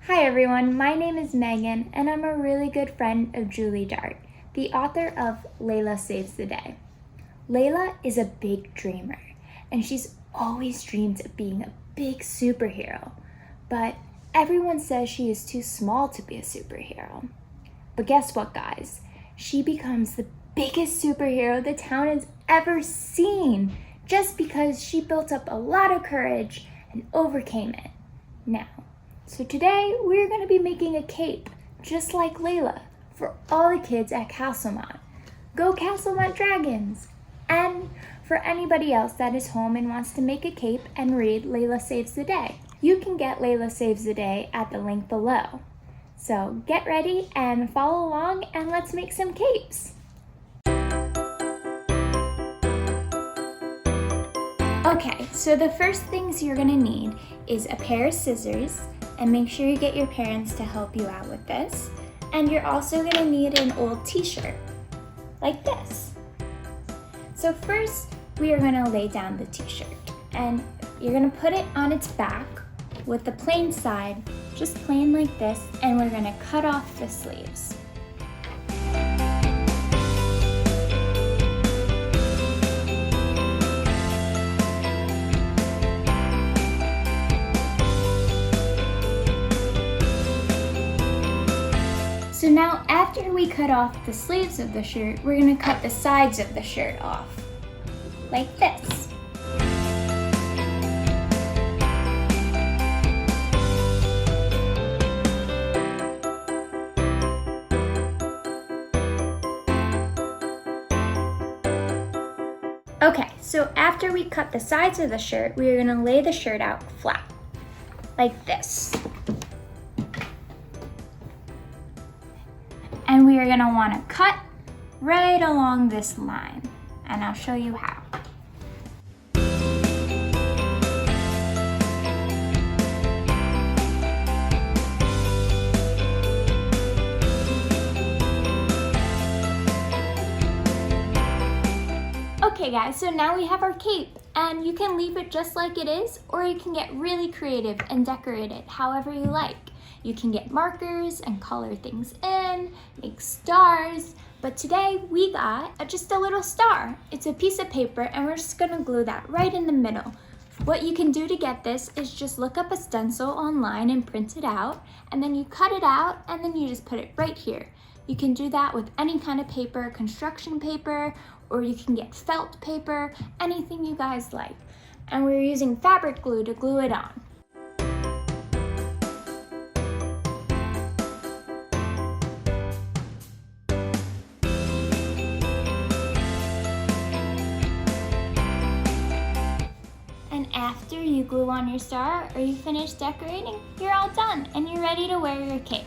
Hi everyone, my name is Megan and I'm a really good friend of Julie Dart, the author of Laila Saves the Day. Laila is a big dreamer and she's always dreamed of being a big superhero, but everyone says she is too small to be a superhero. But guess what, guys? She becomes the biggest superhero the town has ever seen just because she built up a lot of courage and overcame it. So today we're going to be making a cape just like Laila for all the kids at Castlemont. Go Castlemont Dragons! And for anybody else that is home and wants to make a cape and read Laila Saves the Day, you can get Laila Saves the Day at the link below. So get ready and follow along and let's make some capes. Okay, so the first things you're gonna need is a pair of scissors, and make sure you get your parents to help you out with this. And you're also gonna need an old t-shirt, like this. So first, we are gonna lay down the t-shirt, and you're gonna put it on its back with the plain side, just plain like this, and we're gonna cut off the sleeves. So now after we cut off the sleeves of the shirt, we're gonna cut the sides of the shirt off, like this. Okay, so after we cut the sides of the shirt, we are gonna lay the shirt out flat, like this. And we are gonna wanna cut right along this line, and I'll show you how. Okay guys, so now we have our cape, and you can leave it just like it is, or you can get really creative and decorate it however you like. You can get markers and color things in, make stars, but today we got just a little star. It's a piece of paper and we're just gonna glue that right in the middle. What you can do to get this is just look up a stencil online and print it out, and then you cut it out and then you just put it right here. You can do that with any kind of paper, construction paper, or you can get felt paper, anything you guys like. And we're using fabric glue to glue it on. And after you glue on your star or you finish decorating, you're all done and you're ready to wear your cape.